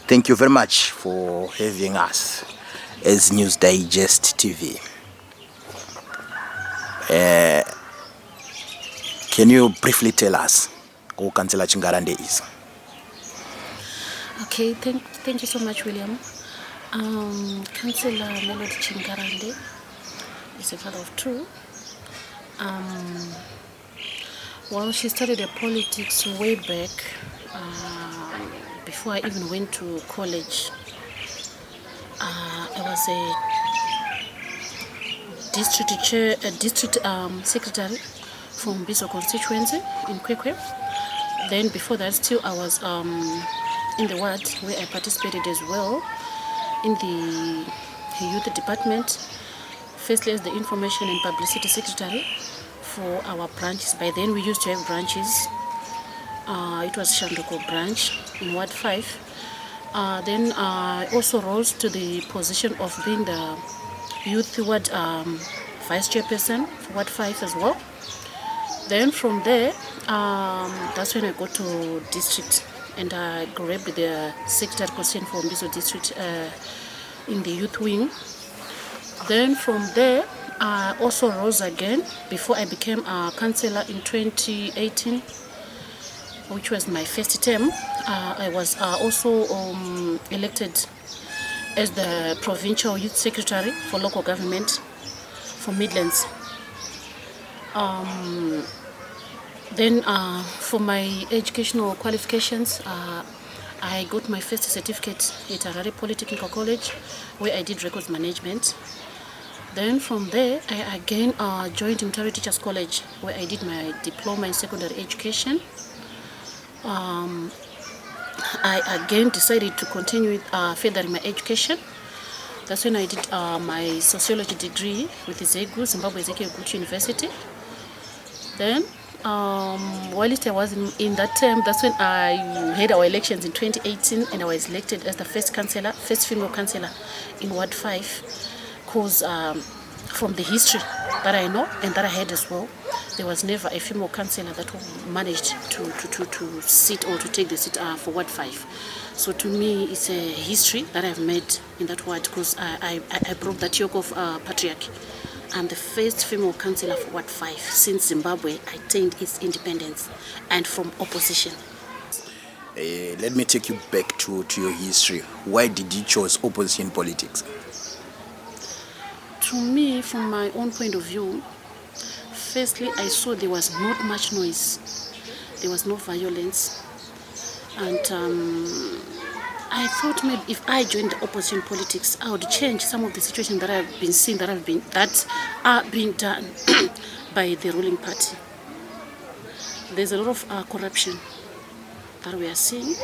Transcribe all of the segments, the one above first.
Thank you very much for having us as News Digest TV. Can you briefly tell us who Councillor Chingarande is? Okay, thank you so much, William. Councillor Melody Chingarande is a father of two. Well, she started her politics way back before I even went to college. I was a district secretary from Biso constituency in Kwekwe. Then before that, still I was in the ward where I participated as well in the youth department. Firstly as the information and publicity secretary for our branches. By then we used to have branches. It was Shandoko branch in Ward 5. Then I also rose to the position of being the youth ward vice chairperson for Ward 5 as well. Then from there, that's when I got to district and I grabbed the secretary position for Mbizo district in the youth wing. Then from there, I also rose again before I became a councillor in 2018, which was my first term. I was also elected as the provincial youth secretary for local government for Midlands. Then for my educational qualifications, I got my first certificate at Harare Polytechnical College, where I did records management. Then from there, I again joined Mutare Teachers College, where I did my diploma in secondary education. I again decided to continue with furthering my education. That's when I did my sociology degree with Zegu, Zimbabwe Ezekiel University. Then, whilst I was in that term, that's when I had our elections in 2018, and I was elected as the first female councillor in Ward 5. Because from the history that I know and that I had as well, there was never a female councillor that managed to sit or to take the seat for Ward 5. So to me, it's a history that I've made in that ward, because I broke that yoke of patriarchy. I'm the first female councillor for Ward 5 since Zimbabwe attained its independence, and from opposition. Let me take you back to your history. Why did you choose opposition politics? To me, from my own point of view, firstly, I saw there was not much noise. There was no violence. And I thought maybe if I joined the opposition politics, I would change some of the situations that I've been seeing that are being done by the ruling party. There's a lot of corruption that we are seeing.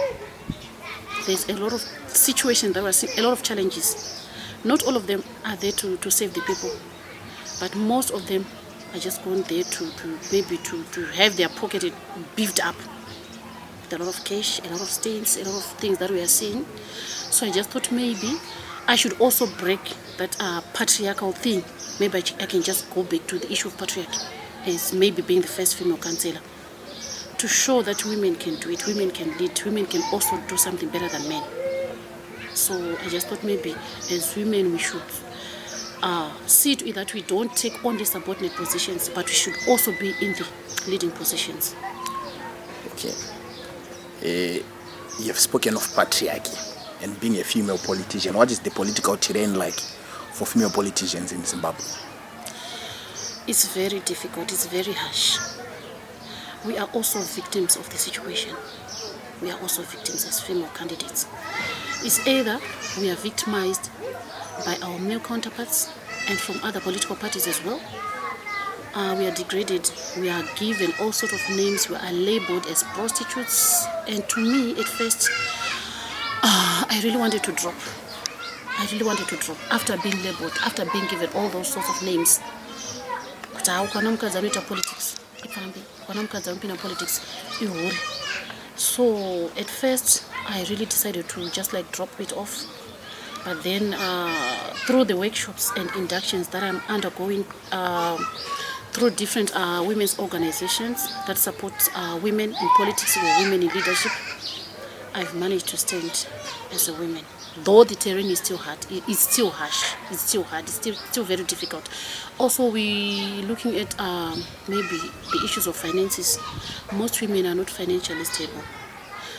There's a lot of situations that we are seeing, a lot of challenges. Not all of them are there to save the people, but most of them are just going there to have their pocket beefed up with a lot of cash, a lot of stains, a lot of things that we are seeing. So I just thought maybe I should also break that patriarchal thing. Maybe I can just go back to the issue of patriarchy as maybe being the first female councillor, to show that women can do it, women can lead, women can also do something better than men. So I just thought maybe as women we should see to it that we don't take only subordinate positions, but we should also be in the leading positions. Okay. You have spoken of patriarchy and being a female politician. What is the political terrain like for female politicians in Zimbabwe? It's very difficult, it's very harsh. We are also victims of the situation. We are also victims as female candidates. It's either we are victimized by our male counterparts and from other political parties as well. We are degraded, we are given all sorts of names, we are labeled as prostitutes. And to me, at first, I really wanted to drop. After being labeled, after being given all those sorts of names. Politics. So at first, I really decided to just drop it off. But then through the workshops and inductions that I'm undergoing through different women's organizations that support women in politics or women in leadership, I've managed to stand as a woman. Though the terrain is still hard, it's still harsh, it's still hard, it's still very difficult. Also, we looking at maybe the issues of finances. Most women are not financially stable.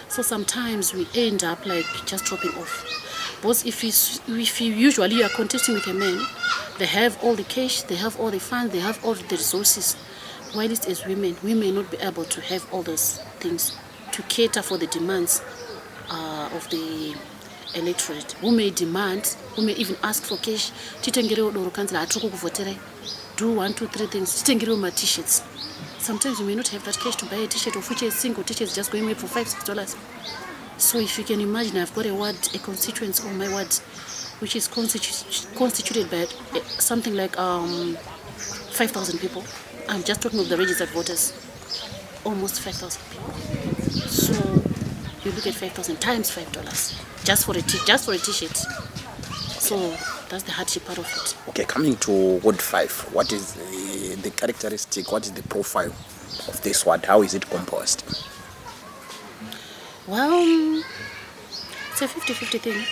So sometimes we end up like just dropping off. Because if you usually are contesting with a man, they have all the cash, they have all the funds, they have all the resources. While as women, we may not be able to have all those things to cater for the demands of the electorate. Who may demand, who may even ask for cash. Do 1, 2, 3 things. T-shirts. Sometimes you may not have that cash to buy a t-shirt, of which a single t-shirt is just going away for $5-6. So if you can imagine, I've got a constituency on my ward, which is constituted by something like 5,000 people. I'm just talking of the registered voters, almost 5,000 people. So you look at 5,000 times $5 just for a t-shirt. So that's the hardship part of it. Okay, coming to Ward 5, what is the characteristic? What is the profile of this ward? How is it composed? Well, it's a 50-50 thing,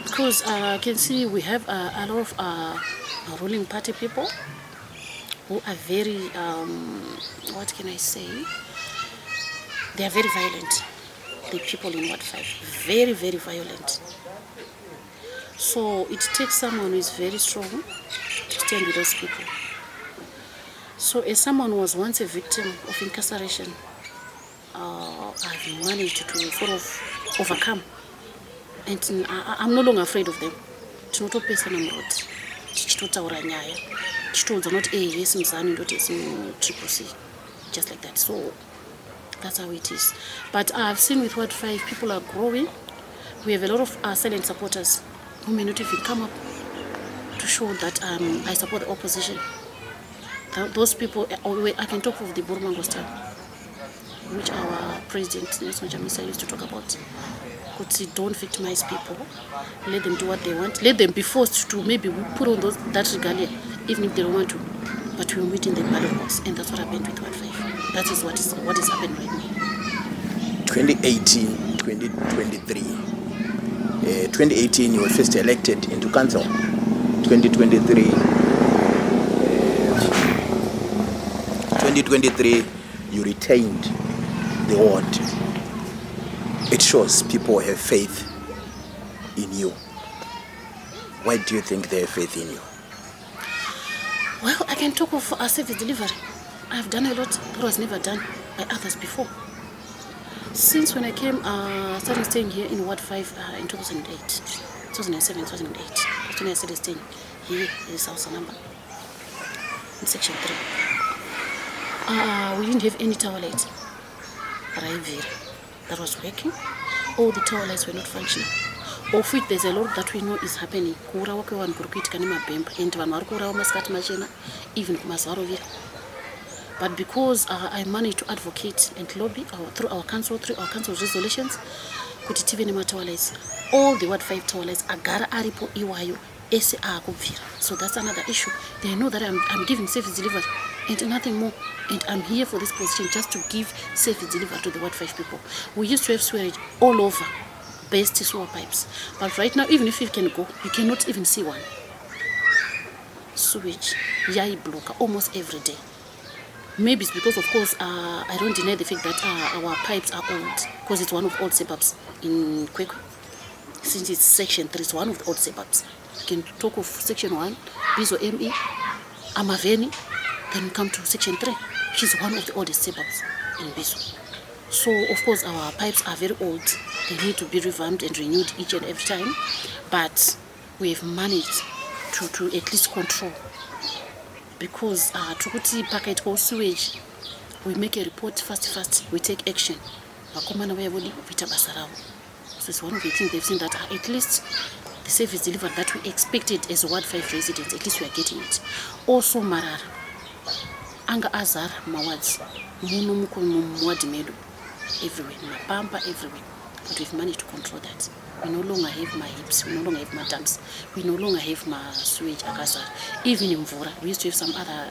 because I can see we have a lot of ruling party people who are very, what can I say? They are very violent. The people in Ward 5, very, very violent. So it takes someone who is very strong to stand with those people. So as someone who was once a victim of incarceration, I've managed to sort of overcome, and I'm no longer afraid of them. Just like that. So that's how it is. But I've seen with Ward 5, people are growing. We have a lot of silent supporters who may not even come up to show that I support the opposition. Those people, I can talk of the Burmango style, which our president, Sengezo Tshabangu, used to talk about. Could say, don't victimize people, let them do what they want, let them be forced to maybe put on that regalia, even if they don't want to. But we will meet in the ballot box, and that's what happened with Ward 5. That is what is happening right now. 2018, 2023. 2018, you were first elected into council. 2023, you retained the ward. It shows people have faith in you. Why do you think they have faith in you? Well, I can talk of a service delivery. I've done a lot that was never done by others before. Since when I came, started staying here in Ward 5 in 2008, 2007, 2008. That's when I started staying here in South Sanamba, in Section 3. We didn't have any tower lights that was working. All the tower lights were not functioning. Of which there's a lot that we know is happening. Even but because I managed to advocate and lobby through our council resolutions, all the Ward 5 tower lights agara aripo iwayo ese akubvira. So that's another issue. They know that I'm giving service delivery and nothing more. And I'm here for this position just to give service delivery to the Ward 5 people. We used to have sewerage all over, best sewer pipes. But right now, even if you can go, you cannot even see one. Sewage, yai blocker, almost every day. Maybe it's because, of course, I don't deny the fact that our pipes are old, because it's one of the old suburbs in Kwekwe. Since it's Section 3, it's one of the old suburbs. You can talk of Section 1, Bizo ME, Amaveni, then we come to Section 3, which is one of the oldest suburbs in Bizo. So, of course, our pipes are very old. They need to be revamped and renewed each and every time. But we have managed to at least control. Because Tukuti packet called sewage, we make a report fast, we take action. So it's one of the things they've seen that at least the service delivered that we expected as Ward 5 residents, at least we are getting it. Also Marara, Anga Azar, Mawads, Munumu Mwadi Medu, everywhere, Mapampa, everywhere. but we've managed to control that. We no longer have my hips, we no longer have my dumps, we no longer have my sewage akasa. Even in Mvura, we used to have some other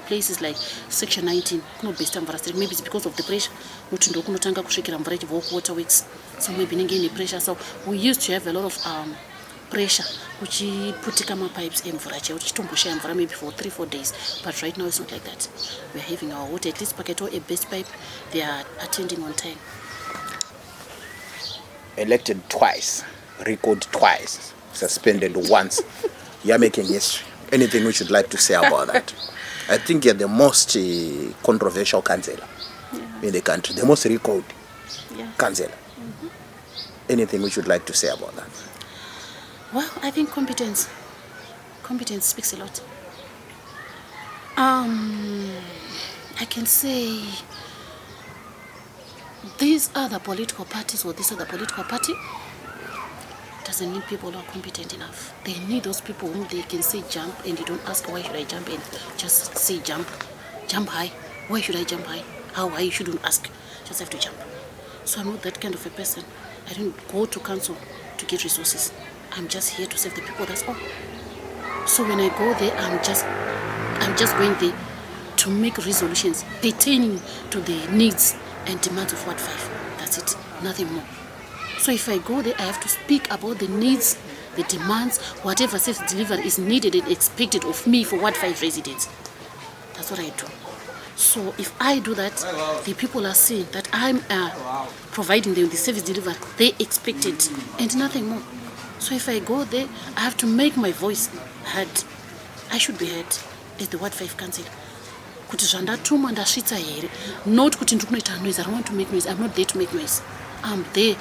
places like Section 19, no best maybe it's because of the pressure. Waterworks, so maybe any pressure. So we used to have a lot of pressure, which put pipes in for maybe for 3-4 days. But right now it's not like that. We're having our water, at least packet or a best pipe, they are attending on time. Elected twice, recalled twice, suspended once. You're making history. Anything we should like to say about that? I think you're the most controversial councillor in the country, the most recalled councillor. Anything we should like to say about that? Well, I think competence speaks a lot. I can say these other political parties or this other political party doesn't need people who are competent enough. They need those people whom they can say jump and you don't ask why should I jump and just say jump high. Why should I jump high? How high? You shouldn't ask. Just have to jump. So I'm not that kind of a person. I don't go to council to get resources. I'm just here to serve the people, that's all. So when I go there, I'm just going there to make resolutions pertaining to the needs and demands of Ward 5. That's it, nothing more. So if I go there, I have to speak about the needs, the demands, whatever service delivery is needed and expected of me for Ward 5 residents. That's what I do. So if I do that, the people are seeing that I'm providing them the service delivery they expected and nothing more. So if I go there, I have to make my voice heard. I should be heard as the Ward 5 councillor. Not noise. I don't want to make noise. I'm not there to make noise. I'm there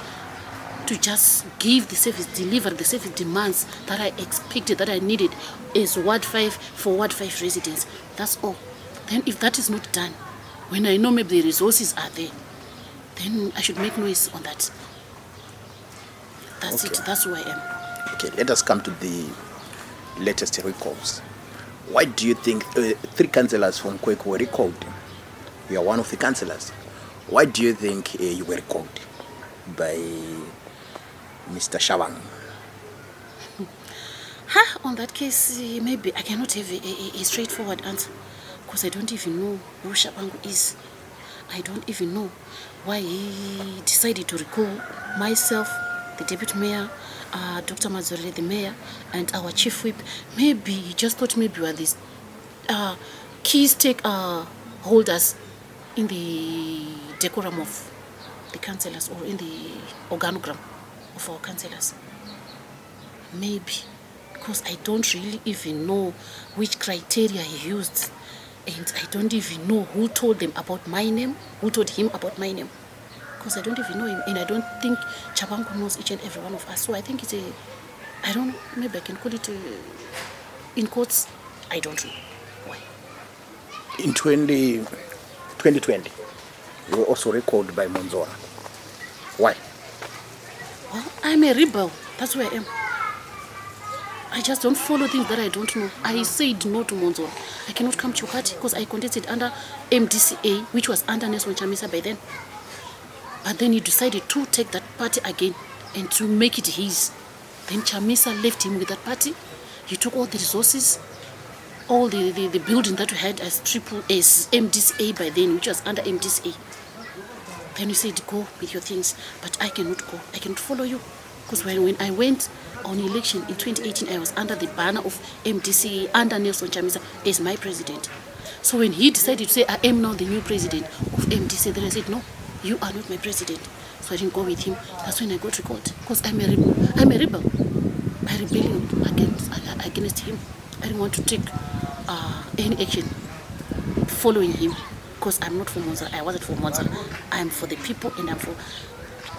to just give the service, deliver the service demands that I expected, that I needed as Ward 5 for Ward 5 residents. That's all. Then if that is not done, when I know maybe the resources are there, then I should make noise on that. That's it. That's who I am. Okay, let us come to the latest recalls. Why do you think 3 councillors from Kwekwe were recalled? You are one of the councillors. Why do you think you were recalled by Mr. Tshabangu? On that case, maybe I cannot have a straightforward answer because I don't even know who Tshabangu is. I don't even know why he decided to recall myself, the deputy mayor, Dr. Mwonzora, the mayor, and our chief whip. Maybe he just thought maybe we are these key stake holders in the decorum of the councillors or in the organogram of our councillors. Maybe, because I don't really even know which criteria he used, and I don't even know who told them about my name, who told him about my name. Because I don't even know him, and I don't think Tshabangu knows each and every one of us. So I think it's I don't know, maybe I can call it in quotes, I don't know why. In 2020, you were also recalled by Mwonzora. Why? Well, I'm a rebel, that's who I am. I just don't follow things that I don't know. I said no to Mwonzora. I cannot come to your party because I contested under MDC-A, which was under Nelson Chamisa by then. But then he decided to take that party again and to make it his. Then Chamisa left him with that party. He took all the resources, all the building that we had as MDC-A by then, which was under MDC-A. Then he said, go with your things, but I cannot go. I cannot follow you. Because when I went on election in 2018, I was under the banner of MDC, under Nelson Chamisa as my president. So when he decided to say, I am now the new president of MDC, then I said, no, you are not my president. So I didn't go with him. That's when I got recalled. Because I'm a rebel. I'm a rebel. I rebelled against him. I didn't want to take any action following him. Because I'm not for Mwonzora. I wasn't for Mwonzora. I'm for the people and I'm for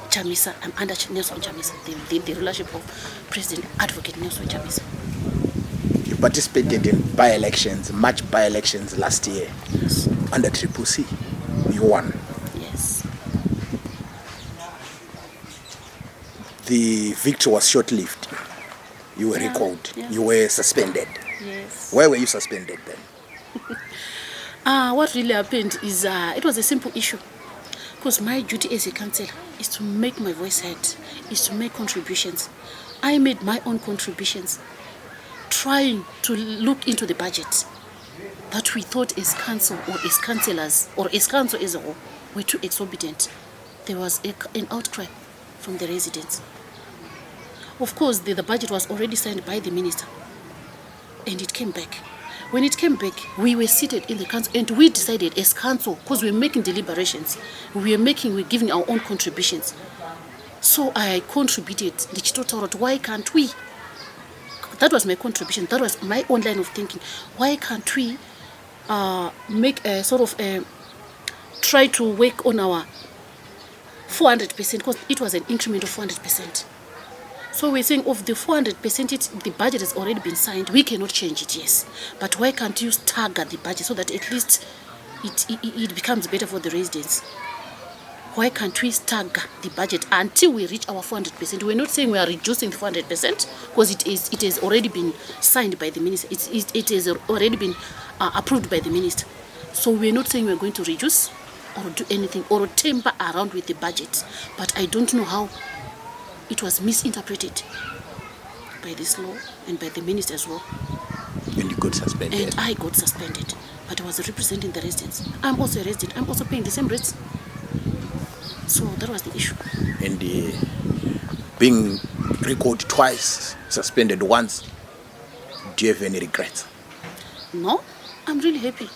Chamisa. I'm under Nelson Chamisa, the rulership of President Advocate Nelson Chamisa. You participated in by-elections, March by-elections last year. Yes. Under CCC. You won. Yes. The victory was short-lived. You were recalled. Yeah. You were suspended. Yes. Why were you suspended then? What really happened is it was a simple issue. Because my duty as a councillor is to make my voice heard, is to make contributions. I made my own contributions, trying to look into the budget that we thought as council or as councillors or as council as a whole were too exorbitant. There was an outcry from the residents. Of course, the budget was already signed by the minister, and it came back. When it came back, we were seated in the council and we decided as council, because we were making deliberations, we were giving our own contributions. So I contributed, why can't we? That was my contribution, that was my own line of thinking. Why can't we make a sort of try to work on our 400%, because it was an increment of 400%. So we're saying of the 400%, the budget has already been signed. We cannot change it, yes. But why can't you stagger the budget so that at least it becomes better for the residents? Why can't we stagger the budget until we reach our 400%? We're not saying we are reducing the 400% because it has already been signed by the minister. It has already been approved by the minister. So we're not saying we're going to reduce or do anything or temper around with the budget. But I don't know how it was misinterpreted by this law and by the minister as well. And you got suspended. And I got suspended. But I was representing the residents. I'm also a resident. I'm also paying the same rates. So that was the issue. And being recalled twice, suspended once, do you have any regrets? No, I'm really happy.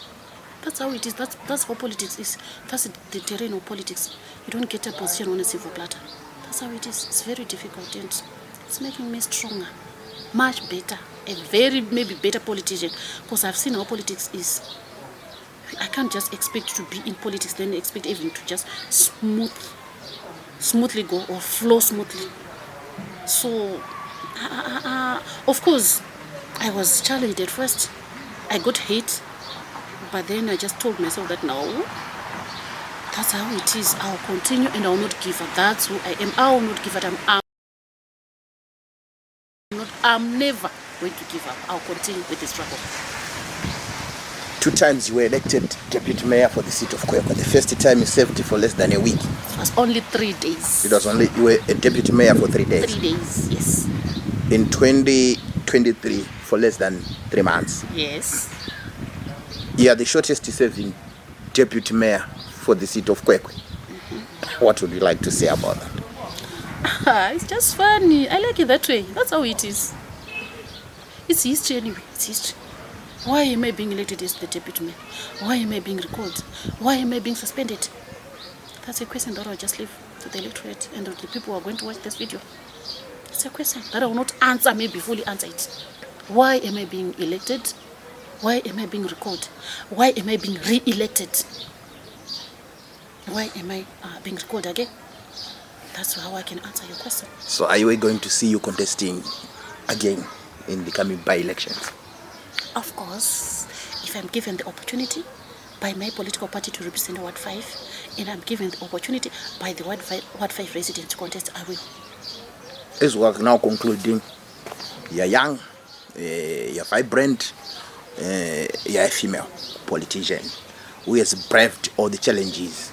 That's how it is. That's how politics is. That's the terrain of politics. You don't get a position on a civil platter. That's how it is. It's very difficult and it's making me stronger, much better, a very maybe better politician, because I've seen how politics is. I can't just expect to be in politics then expect even to just smoothly go or flow smoothly. So of course I was challenged at first. I got hate, but then I just told myself that no, that's how it is. I'll continue and I will not give up. That's who I am. I will not give up. I'm never going to give up. I'll continue with the struggle. 2 times you were elected deputy mayor for the city of Kwekwe. The first time you served for less than a week. It was only 3 days. You were a deputy mayor for 3 days. 3 days, yes. In 2023 for less than 3 months. Yes. You are the shortest serving deputy mayor for the city of Kwekwe. Mm-hmm. What would you like to say about that? It's just funny. I like it that way. That's how it is. It's history anyway. It's history. Why am I being elected as the deputy mayor? Why am I being recalled? Why am I being suspended? That's a question that I'll just leave to the electorate and the people who are going to watch this video. It's a question that I will not answer, maybe fully answer it. Why am I being elected? Why am I being recalled? Why am I being re-elected? Why am I being recalled again? That's how I can answer your question. So are we going to see you contesting again in the coming by-elections? Of course, if I'm given the opportunity by my political party to represent Ward 5, and I'm given the opportunity by the Ward 5 residents to contest, I will. As we are now concluding, you're young, you're vibrant, you're a female politician who has braved all the challenges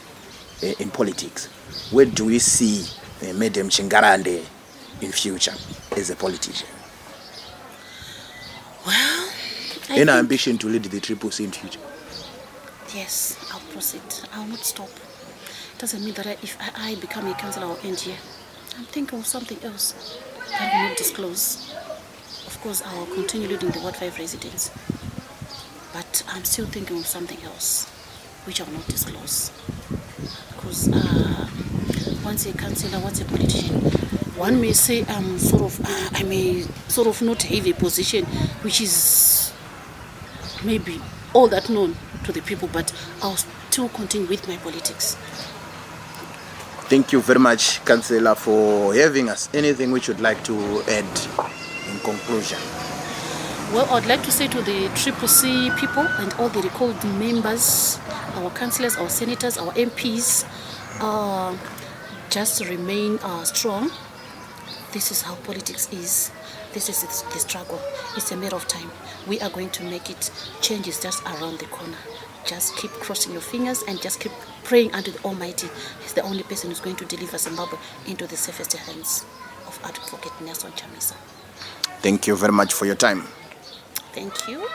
in politics. Where do we see Madam Chingarande in future as a politician? Well, any ambition to lead the CCC in future? Yes, I'll proceed. I'll not stop. It doesn't mean that if I become a councillor, I'll end here. I'm thinking of something else that I will not disclose. Of course, I will continue leading the Ward 5 residents. But I'm still thinking of something else, which I will not disclose. Because once a councillor, once a politician, one may say I may sort of not have a position which is maybe all that known to the people, but I'll still continue with my politics. Thank you very much, Councillor, for having us. Anything which you'd like to add in conclusion? Well, I'd like to say to the CCC people and all the recalled members, our councillors, our senators, our MPs, just remain strong. This is how politics is. This is the struggle. It's a matter of time. We are going to make it. Change is just around the corner. just keep crossing your fingers and just keep praying unto the Almighty. He's the only person who's going to deliver Zimbabwe into the safest hands of Advocate Nelson Chamisa. Thank you very much for your time. Thank you.